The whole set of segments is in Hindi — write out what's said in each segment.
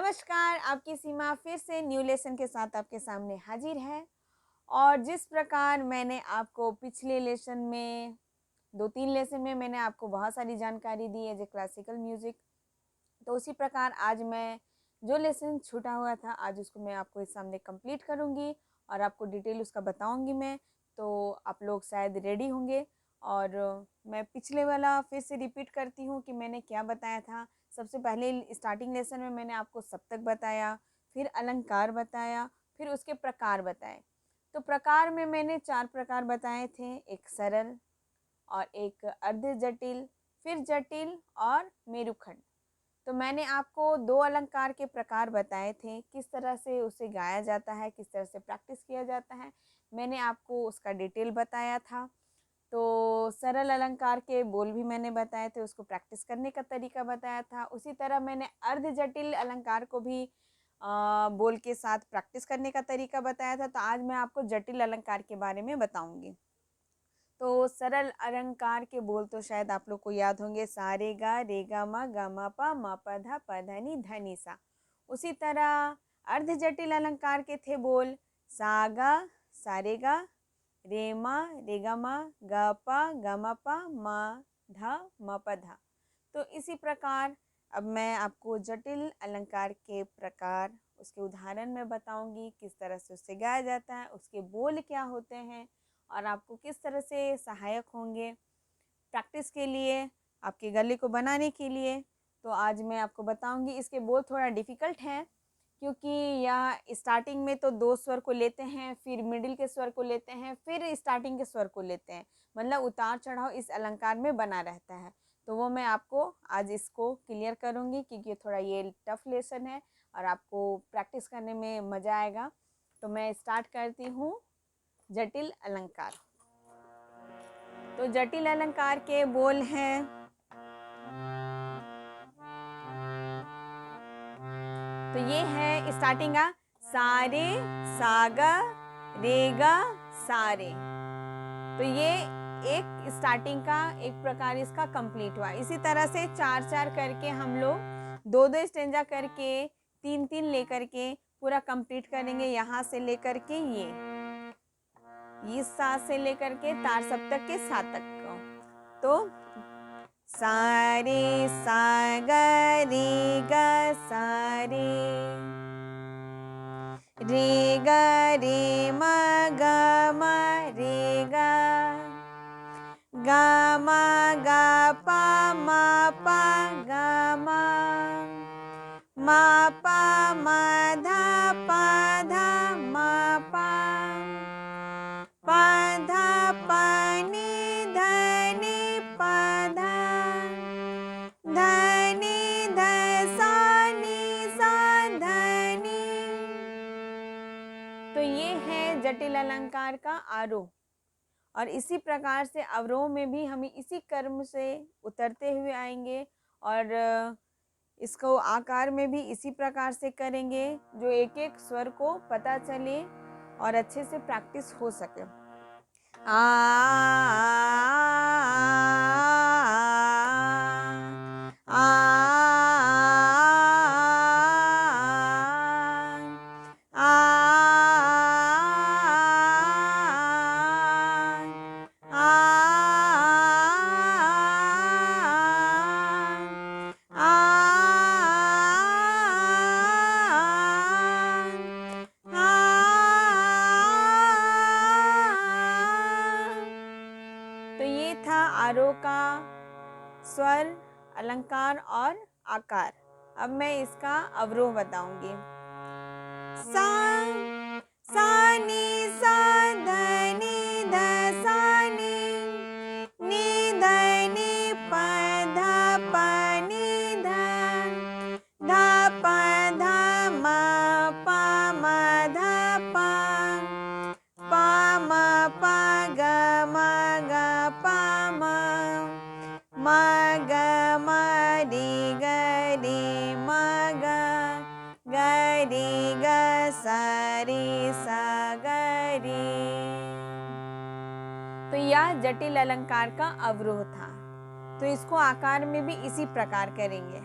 नमस्कार, आपकी सीमा फिर से न्यू लेसन के साथ आपके सामने हाजिर है। और जिस प्रकार मैंने आपको पिछले लेसन में 2-3 लेसन में मैंने आपको बहुत सारी जानकारी दी एज ए क्लासिकल म्यूज़िक, तो उसी प्रकार आज मैं जो लेसन छूटा हुआ था आज उसको मैं आपको इस सामने कंप्लीट करूँगी और आपको डिटेल उसका बताऊँगी मैं। तो आप लोग शायद रेडी होंगे और मैं पिछले वाला फिर से रिपीट करती हूँ कि मैंने क्या बताया था। सबसे पहले स्टार्टिंग लेसन में मैंने आपको सप्तक बताया, फिर अलंकार बताया, फिर उसके प्रकार बताए। तो प्रकार में मैंने 4 प्रकार बताए थे, एक सरल और एक अर्ध जटिल, फिर जटिल और मेरुखंड। तो मैंने आपको 2 अलंकार के प्रकार बताए थे, किस तरह से उसे गाया जाता है, किस तरह से प्रैक्टिस किया जाता है, मैंने आपको उसका डिटेल बताया था। तो सरल अलंकार के बोल भी मैंने बताए थे, उसको प्रैक्टिस करने का तरीका बताया था। उसी तरह मैंने अर्ध जटिल अलंकार को भी बोल के साथ प्रैक्टिस करने का तरीका बताया था। तो आज मैं आपको जटिल अलंकार के बारे में बताऊँगी। तो सरल अलंकार के बोल तो शायद आप लोग को याद होंगे, सा रे गा मा पा धा नी धा नी सा। उसी तरह अर्ध जटिल अलंकार के थे बोल, सा गा सा रे गा मा गा मा पा मा पा धा। तो इसी प्रकार अब मैं आपको जटिल अलंकार के प्रकार, उसके उदाहरण में बताऊंगी, किस तरह से उससे गाया जाता है, उसके बोल क्या होते हैं और आपको किस तरह से सहायक होंगे प्रैक्टिस के लिए, आपके गले को बनाने के लिए। तो आज मैं आपको बताऊंगी। इसके बोल थोड़ा डिफ़िकल्ट हैं क्योंकि यह स्टार्टिंग में तो 2 स्वर को लेते हैं, फिर मिडिल के स्वर को लेते हैं, फिर स्टार्टिंग के स्वर को लेते हैं। मतलब उतार चढ़ाव इस अलंकार में बना रहता है। तो वो मैं आपको आज इसको क्लियर करूँगी क्योंकि थोड़ा ये टफ लेसन है और आपको प्रैक्टिस करने में मज़ा आएगा। तो मैं स्टार्ट करती हूँ जटिल अलंकार। तो जटिल अलंकार के बोल हैं, तो ये है स्टार्टिंग का सारे सागा रेगा सारे। तो ये एक स्टार्टिंग का एक प्रकार इसका कंप्लीट हुआ। इसी तरह से 4-4 करके हम लोग 2-2 स्टेंजा करके 3-3 लेकर के पूरा कंप्लीट करेंगे। यहाँ से लेकर के ये इस सा से लेकर के तार सप्तक के सा तक को। तो सारे सागा रेगा सारे, रेगा रे मा रे गा पा मा धा पा नी धा नी ध सा नी सा ध नी। तो ये है जटिल अलंकार का आरोह। और इसी प्रकार से अवरोह में भी हम इसी क्रम से उतरते हुए आएंगे और इसको आकार में भी इसी प्रकार से करेंगे जो एक एक स्वर को पता चले और अच्छे से प्रैक्टिस हो सके। तो ये था आरोह का स्वर, अलंकार और आकार। अब मैं इसका अवरोह बताऊंगी। सा नी सा ध नी ध सा नी ध नी प नी ध म ध प ग म रे ग सा रे सा ग रे। तो यह जटिल अलंकार का अवरोह था। तो इसको आकार में भी इसी प्रकार करेंगे।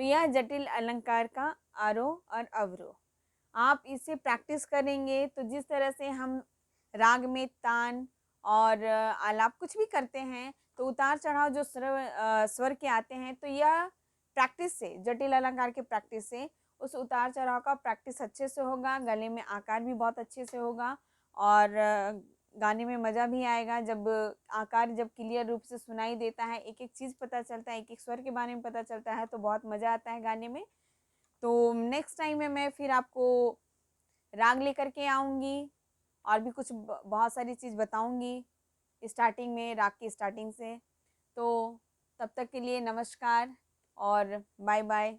यह जटिल अलंकार का आरोह और अवरोह। आप इसे प्रैक्टिस करेंगे तो जिस तरह से हम राग में तान और आलाप कुछ भी करते हैं तो उतार चढ़ाव जो स्वर के आते हैं, तो यह प्रैक्टिस से, जटिल अलंकार के प्रैक्टिस से उस उतार चढ़ाव का प्रैक्टिस अच्छे से होगा, गले में आकार भी बहुत अच्छे से होगा और गाने में मज़ा भी आएगा। जब आकार जब क्लियर रूप से सुनाई देता है, एक एक चीज़ पता चलता है, एक एक स्वर के बारे में पता चलता है, तो बहुत मज़ा आता है गाने में। तो नेक्स्ट टाइम में मैं फिर आपको राग लेकर के आऊँगी और भी कुछ बहुत सारी चीज़ बताऊँगी स्टार्टिंग में, राग की स्टार्टिंग से। तो तब तक के लिए नमस्कार और बाय बाय।